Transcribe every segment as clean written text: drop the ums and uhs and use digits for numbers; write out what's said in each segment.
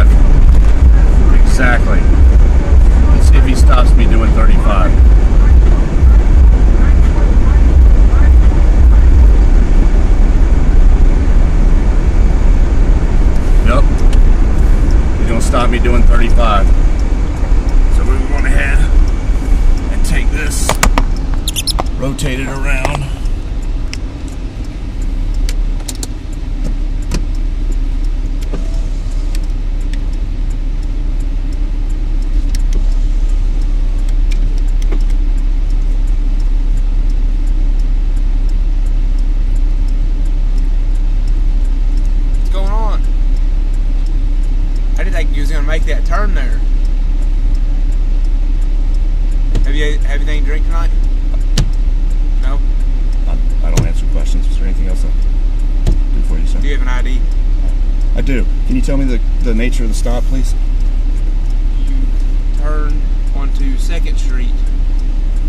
35. Exactly. Let's see if he stops me doing 35. Yep. He's gonna stop me doing 35. So we're going ahead and take this, rotate it around. Make that turn there. Have you anything to drink tonight? No? I don't answer questions. Is there anything else I can do for you, sir? Do you have an ID? I do. Can you tell me the nature of the stop, please? You turned onto 2nd Street,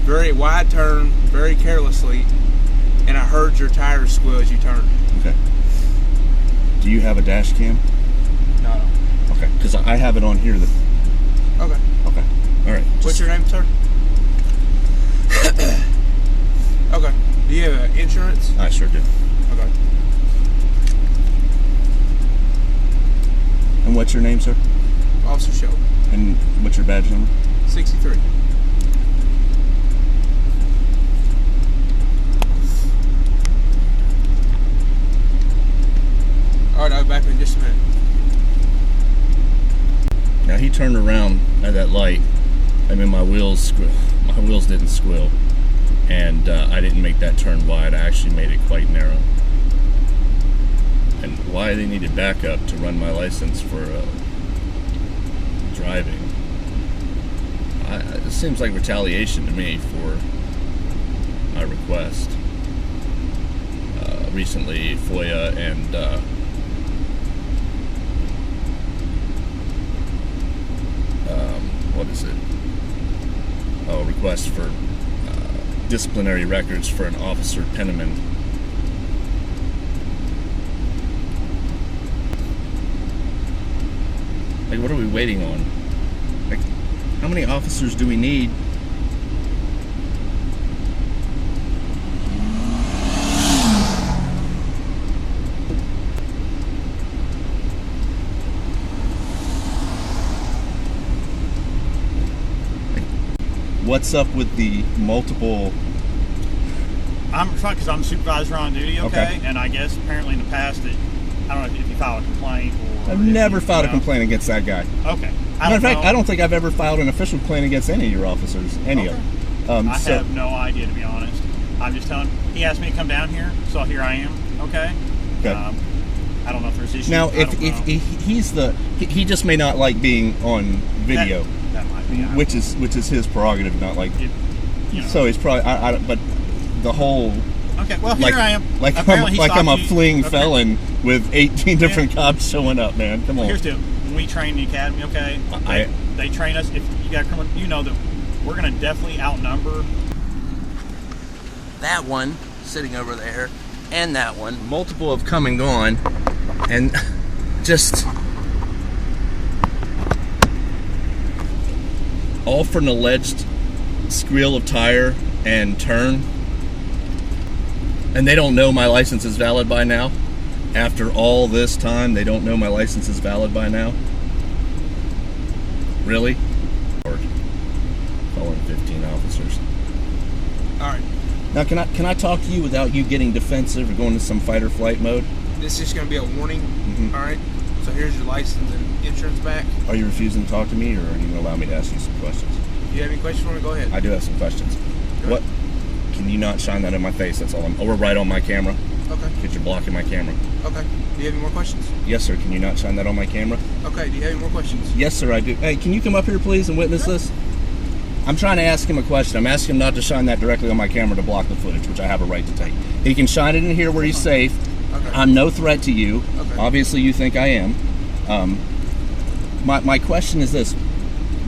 very wide turn, very carelessly, and I heard your tires squeal as you turned. Okay. Do you have a dash cam? No. Okay, because I have it on here. Okay. Okay. All right. What's your name, sir? Okay. Do you have insurance? I sure do. Okay. And what's your name, sir? Officer Shelby. And what's your badge number? 63. All right, I'll be back in just a minute. Now he turned around at that light. I mean, my wheels didn't squeal, and I didn't make that turn wide. I actually made it quite narrow. And why they needed backup to run my license for driving? It seems like retaliation to me for my request. Recently, FOIA and what is it? Oh, request for disciplinary records for an Officer Penniman. Like, what are we waiting on? Like, how many officers do we need? What's up with the multiple? I'm because I'm a supervisor on duty, okay? And I guess apparently in the past that I don't know if you filed a complaint or. I've never filed a complaint against that guy. Okay. Matter of fact, I don't think I've ever filed an official complaint against any of your officers, any of them. I have no idea, to be honest. I'm just telling. He asked me to come down here, so here I am. Okay. Okay. I don't know if there's issues. Now, if he just may not like being on video. That might be. Which is his prerogative, not like. So he's probably. But the whole. Okay. Well, here I am. Like I'm a fleeing felon with 18 different cops showing up, man. Come on. Here's the when we train the academy. Okay. They train us. If you got criminal, you know that we're going to definitely outnumber. That one sitting over there, and that one. Multiple have come and gone, and just. All for an alleged squeal of tire and turn. And they don't know my license is valid by now. After all this time, they don't know my license is valid by now. Really? Calling 15 officers. All right. Now, can I talk to you without you getting defensive or going into some fight or flight mode? This is just going to be a warning. Mm-hmm. All right. So here's your license and insurance back. Are you refusing to talk to me, or are you going to allow me to ask you some questions? If you have any questions for me, go ahead. I do have some questions. What? Can you not shine that in my face? That's all. We're right on my camera. Okay. Because you're blocking my camera. Okay. Do you have any more questions? Yes, sir. Can you not shine that on my camera? Okay. Do you have any more questions? Yes, sir, I do. Hey, can you come up here, please, and witness this? I'm trying to ask him a question. I'm asking him not to shine that directly on my camera to block the footage, which I have a right to take. He can shine it in here where he's safe. Okay. I'm no threat to you. Okay. Obviously, you think I am. My question is this.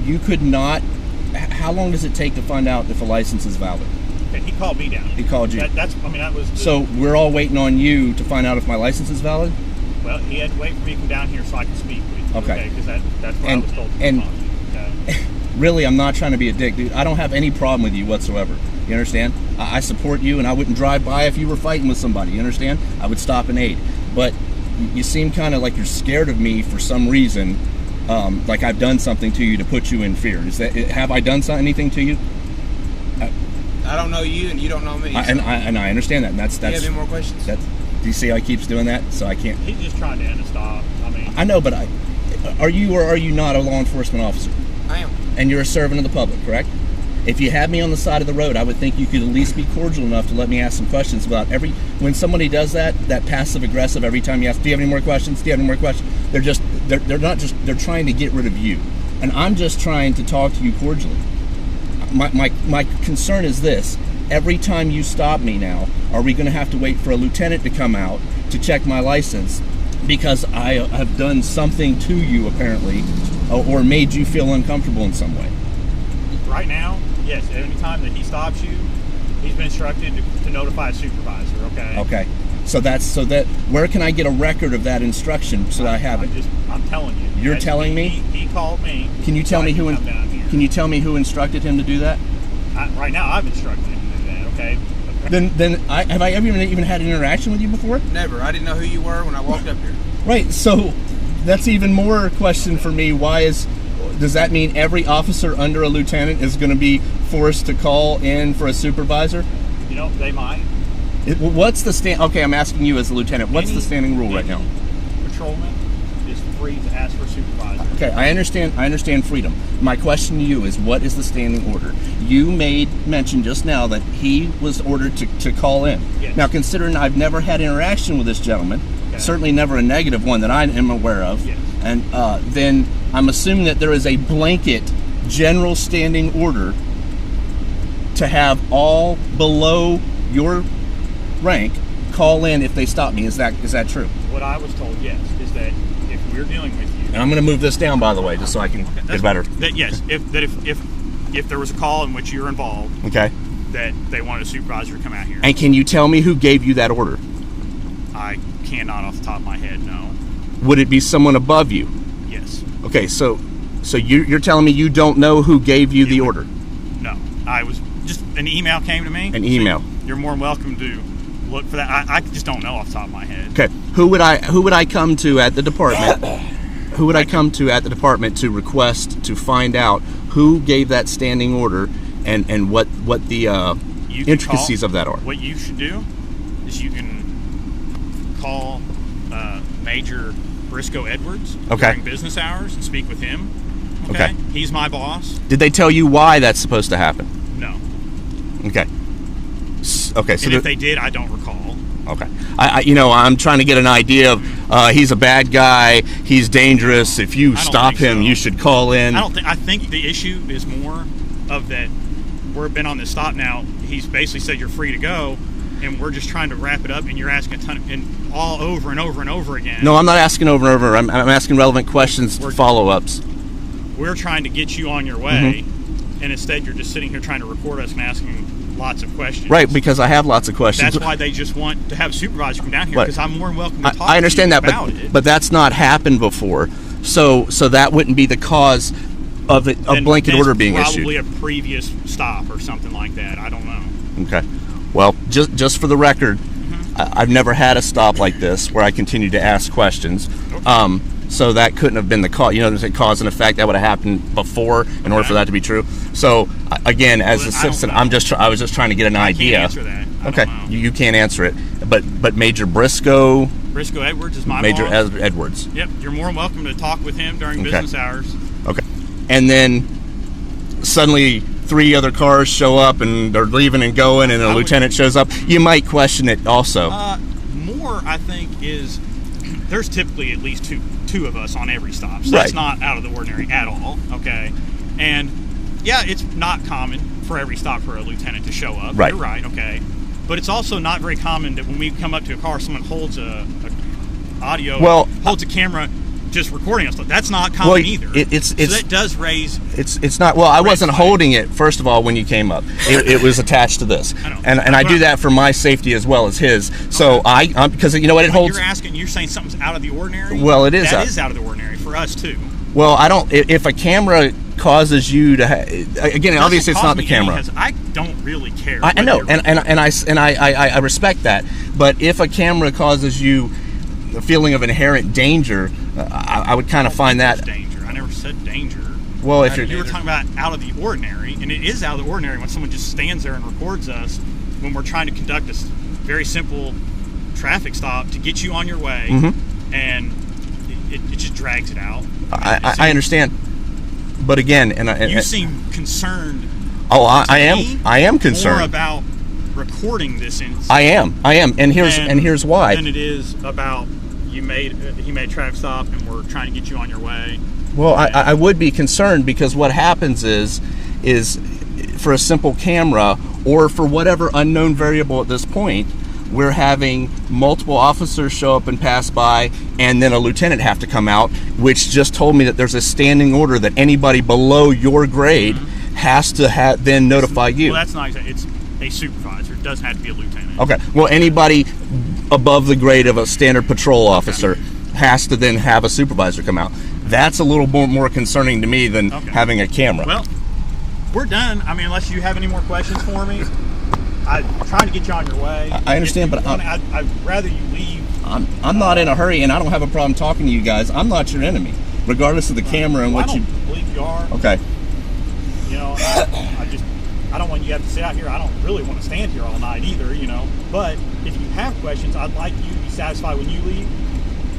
You could not... How long does it take to find out if a license is valid? Okay, he called me down. He called you? That was... So we're all waiting on you to find out if my license is valid? Well, he had to wait for me to come down here so I could speak with you. Okay. Because that's what And- I was told. and- Okay. Really, I'm not trying to be a dick, dude. I don't have any problem with you whatsoever. You understand? I support you, and I wouldn't drive by if you were fighting with somebody. You understand? I would stop and aid. But you seem kind of like you're scared of me for some reason, like I've done something to you to put you in fear. Have I done anything to you? I don't know you, and you don't know me. And I understand that. And that's. Do you have any more questions? Do you see how he keeps doing that? So I can't. He's just trying to end a stop. I mean, I know, but are you or are you not a law enforcement officer? I am. And you're a servant of the public, correct? If you had me on the side of the road, I would think you could at least be cordial enough to let me ask some questions about when somebody does that passive aggressive every time you ask, do you have any more questions? Do you have any more questions? They're trying to get rid of you. And I'm just trying to talk to you cordially. My concern is this. Every time you stop me now, are we going to have to wait for a lieutenant to come out to check my license because I have done something to you apparently or made you feel uncomfortable in some way? right now, yes. Any time that he stops you, he's been instructed to notify a supervisor. Okay. Okay. So where can I get a record of that instruction so that I have it? I'm telling you. You're telling me? He called me. Can you tell me who? Can you tell me who instructed him to do that? Right now, I've instructed him to do that. Okay. Then have I ever even had an interaction with you before? Never. I didn't know who you were when I walked up here. Right. So that's even more question for me. Does that mean every officer under a lieutenant is going to be forced to call in for a supervisor? You know, they might. What's the stand? Okay, I'm asking you as a lieutenant. What's the standing rule right now? Patrolman is free to ask for a supervisor. Okay, I understand freedom. My question to you is, what is the standing order? You made mention just now that he was ordered to call in. Yes. Now, considering I've never had interaction with this gentleman, certainly never a negative one that I am aware of, yes. And then I'm assuming that there is a blanket general standing order to have all below your rank call in if they stop me. Is that true? What I was told, yes, is that if we're dealing with you, And I'm going to move this down, by the way, just so I can get better. That yes, if there was a call in which you're involved, Okay. that they wanted a supervisor to come out here. And can you tell me who gave you that order? I cannot off the top of my head, no. Would it be someone above you? Yes. Okay, so you're telling me you don't know who gave you the order? No. I was just an email came to me. An email. So you're more than welcome to look for that. I just don't know off the top of my head. Okay. Who would I come to at the department? Who would I come to at the department to request to find out who gave that standing order and what the intricacies of that are? What you should do is you can call Major Briscoe Edwards during business hours and speak with him. Okay. He's my boss. Did they tell you why that's supposed to happen? No. Okay. Okay. So and if they did, I don't recall. Okay. I'm trying to get an idea of he's a bad guy. He's dangerous. If you stop him, you should call in. I think the issue is more of that we've been on this stop now. He's basically said you're free to go, and we're just trying to wrap it up, and you're asking a ton and all over and over and over again. No, I'm not asking over and over. I'm asking relevant questions, follow-ups. We're trying to get you on your way, and instead you're just sitting here trying to record us and asking lots of questions. Right, because I have lots of questions. That's why they just want to have a supervisor come down here, because I'm more than welcome to talk I understand to you that, about it. but that's not happened before. So that wouldn't be the cause of a blanket order being issued. Probably a previous stop or something like that. I don't know. Okay. Well, just for the record, I've never had a stop like this where I continue to ask questions. Okay. So that couldn't have been the cause. There's a cause and effect that would have happened before in order for that to be true. So again, as a citizen, I was just trying to get an idea. I can't answer that. Okay, you can't answer it. But Major Briscoe Edwards is my Major boss. Edwards. Yep, you're more than welcome to talk with him during business hours. Okay. And then suddenly 3 other cars show up and they're leaving and going, and a lieutenant shows up. You might question it also. More, I think, is there's typically at least two of us on every stop. So that's not out of the ordinary at all. Okay. And yeah, it's not common for every stop for a lieutenant to show up. Right. You're right. Okay. But it's also not very common that when we come up to a car, someone holds holds a camera just recording us. That's not common either. So that does raise. It's not. Well, I wasn't holding it first of all when you came up. It was attached to this, and I do that for my safety as well as his. So because you know what it holds. You're saying something's out of the ordinary. Well, it is. That is out of the ordinary for us too. Well, I don't. If a camera causes you to, again, obviously it's not the camera. I don't really care. I know, and I respect that. But if a camera causes you the feeling of inherent danger, I would kind of find that danger. I never said danger. Well, if you were talking about out of the ordinary, and it is out of the ordinary when someone just stands there and records us when we're trying to conduct a very simple traffic stop to get you on your way, and it just drags it out. I understand, but again, you seem concerned. Oh, I am concerned more about recording this instance. I am, and here's why. Than it is about he made a traffic stop and we're trying to get you on your way. Well, I would be concerned because what happens is for a simple camera or for whatever unknown variable at this point, we're having multiple officers show up and pass by, and then a lieutenant have to come out, which just told me that there's a standing order that anybody below your grade has to then notify you. Well, that's not exactly. It's a supervisor. It doesn't have to be a lieutenant. Okay. Well, anybody above the grade of a standard patrol officer has to then have a supervisor come out. That's a little more concerning to me than having a camera. Well, we're done. I mean, unless you have any more questions for me. I'm trying to get you on your way. I understand, but I'd rather you leave. I'm not in a hurry, and I don't have a problem talking to you guys. I'm not your enemy, regardless of the camera and what you. I don't believe you are. Okay. You know, I don't want you to have to sit out here. I don't really want to stand here all night either. You know, but if you have questions, I'd like you to be satisfied when you leave,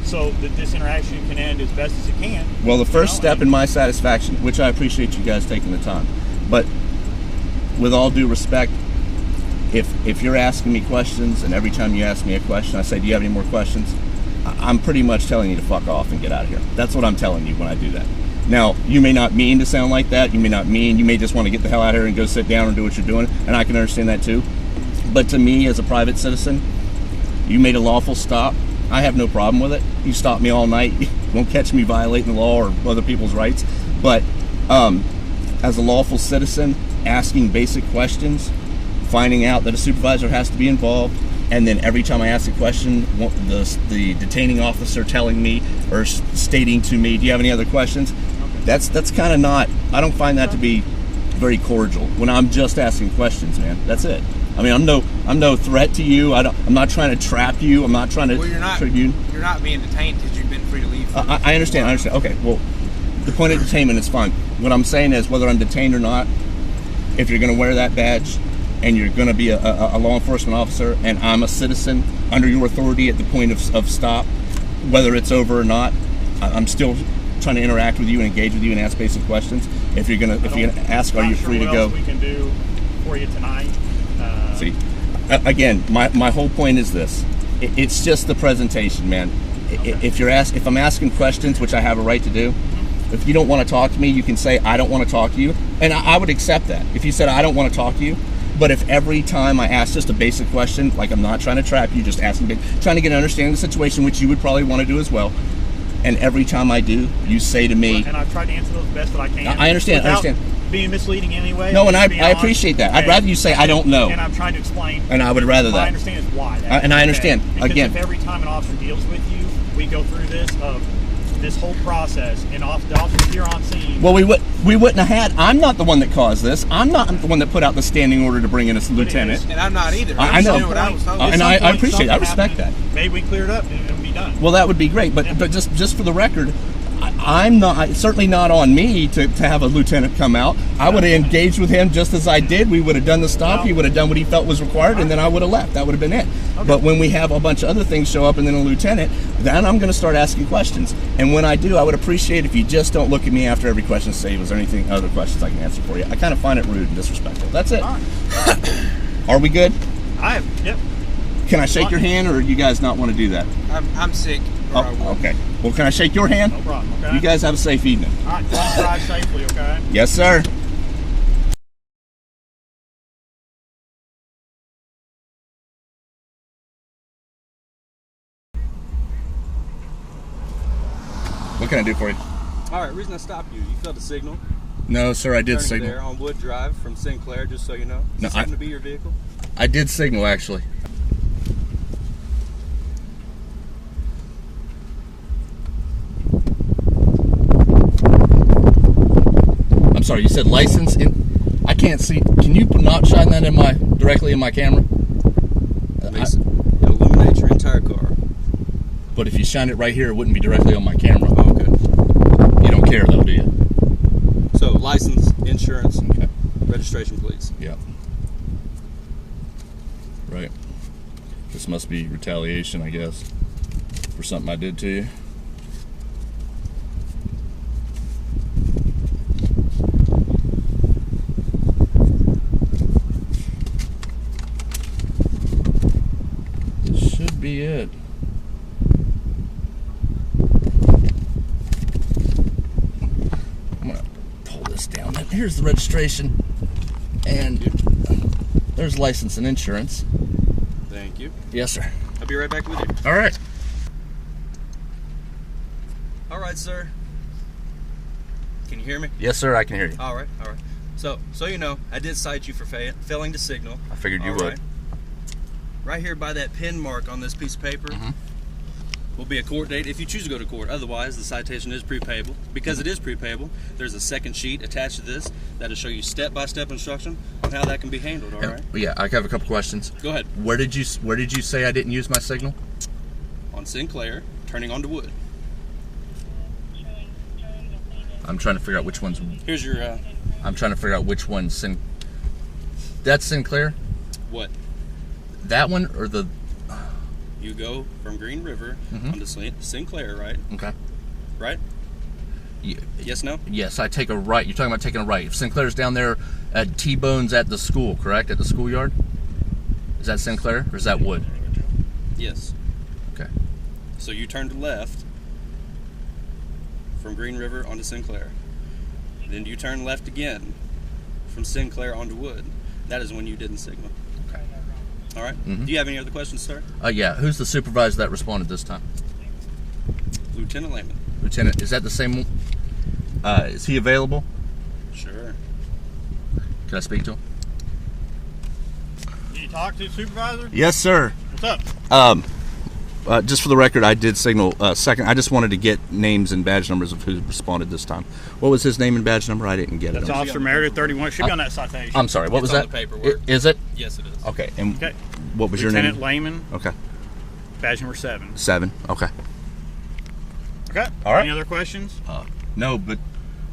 so that this interaction can end as best as it can. Well, the first step in my satisfaction, which I appreciate you guys taking the time, but with all due respect. If you're asking me questions, and every time you ask me a question, I say, do you have any more questions? I'm pretty much telling you to fuck off and get out of here. That's what I'm telling you when I do that. Now, you may not mean to sound like that. You may just want to get the hell out of here and go sit down and do what you're doing, and I can understand that too. But to me, as a private citizen, you made a lawful stop. I have no problem with it. You stopped me all night. You won't catch me violating the law or other people's rights. But as a lawful citizen, asking basic questions, finding out that a supervisor has to be involved, and then every time I ask a question, the detaining officer telling me or stating to me, do you have any other questions? That's kind of not, I don't find that to be very cordial when I'm just asking questions, man. That's it. I mean, I'm no threat to you. I'm not trying to trap you. I'm not trying to trip you. You're not being detained because you've been free to leave. I understand. Okay, well, the point of detainment is fine. What I'm saying is whether I'm detained or not, if you're going to wear that badge, and you're going to be a law enforcement officer, and I'm a citizen under your authority at the point of stop, whether it's over or not, I'm still trying to interact with you and engage with you and ask basic questions. If you're gonna ask, are you free to go? What else we can do for you tonight? See, again, my whole point is this: it's just the presentation, man. If I'm asking questions, which I have a right to do. If you don't want to talk to me, you can say I don't want to talk to you, and I would accept that. If you said I don't want to talk to you. But if every time I ask just a basic question, like I'm not trying to trap you, just asking, trying to get an understanding of the situation, which you would probably want to do as well, and every time I do, you say to me... And I've tried to answer those the best that I can. I understand, being misleading anyway. No, and I appreciate that. I'd rather you say I don't know. And I'm trying to explain. And I would rather that. I understand is why. And I understand. Because again, if every time an officer deals with you, we go through this whole process, and the officer here on scene. Well, we wouldn't have had. I'm not the one that caused this. I'm not the one that put out the standing order to bring in a lieutenant. And I'm not either. I know. What I was told. And I appreciate it. I respect that. Maybe we clear it up and it'll be done. Well, that would be great. But just for the record, I'm not, certainly not on me to have a lieutenant come out. I would have engaged with him just as I did. We would have done the stop. He would have done what he felt was required, and then I would have left. That would have been it. Okay. But when we have a bunch of other things show up and then a lieutenant, then I'm going to start asking questions. And when I do, I would appreciate if you just don't look at me after every question and say, was there anything, other questions I can answer for you? I kind of find it rude and disrespectful. That's it. All right. Are we good? Yep. Can I shake your hand, or you guys not want to do that? I'm sick. Oh, okay. Well, can I shake your hand? No problem. Okay. You guys have a safe evening. All right. Drive safely, okay? Yes, sir. can I do for you? All right, reason I stopped you failed to signal. No, sir, I did Turning signal. there on Wood Drive from Sinclair, just so you know. Does this happen to be your vehicle? I did signal, actually. I'm sorry, you said license? I can't see. Can you not shine that directly in my camera? It'll illuminate your entire car. But if you shine it right here, it wouldn't be directly on my camera. Oh, okay. You don't care, though, do you? So, license, insurance, Okay. registration, please. Yeah. Right. This must be retaliation, I guess, for something I did to you. This should be it. I'm gonna pull this down. Here's the registration, and there's license and insurance. Thank you. Yes, sir. I'll be right back with you. All right. All right, sir. Can you hear me? Yes, sir. I can hear you. All right, all right. So you know, I did cite you for failing to signal. I figured you All would. right. Right here by that pin mark on this piece of paper will be a court date if you choose to go to court. Otherwise, the citation is prepayable. Because it is prepayable, there's a second sheet attached to this that'll show you step-by-step instruction on how that can be handled. All right. Yeah, I have a couple questions. Go ahead. Where did you say I didn't use my signal? On Sinclair, turning onto Wood. I'm trying to figure out which one's. Here's your. I'm trying to figure out which one's That's Sinclair. What? That one or the? You go from Green River onto Sinclair, right? Okay. Right? Yes, no? Yes, I take a right. You're talking about taking a right. If Sinclair's down there at T-Bone's at the school, correct? At the schoolyard? Is that Sinclair or is that Wood? Yes. Okay. So you turn to left from Green River onto Sinclair. Then you turn left again from Sinclair onto Wood. That is when you didn't signal. Okay. All right. Do you have any other questions, sir? Yeah. Who's the supervisor that responded this time? Lieutenant Lehman. Lieutenant, is that the same? Is he available? Sure. Can I speak to him? Did you talk to the supervisor? Yes, sir. What's up? Just for the record, I did signal second. I just wanted to get names and badge numbers of who responded this time. What was his name and badge number? I didn't get it. That's Officer Meredith 31. It should be on that citation. I'm sorry. What was It's that? on the paperwork. Is it? Yes, it is. Okay. And Okay. what was your Lieutenant name? Lehman, Okay. badge number 7. 7. Okay. Okay. All right. Any other questions? No, but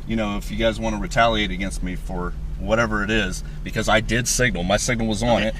if you guys want to retaliate against me for whatever it is, because I did signal, my signal was on it.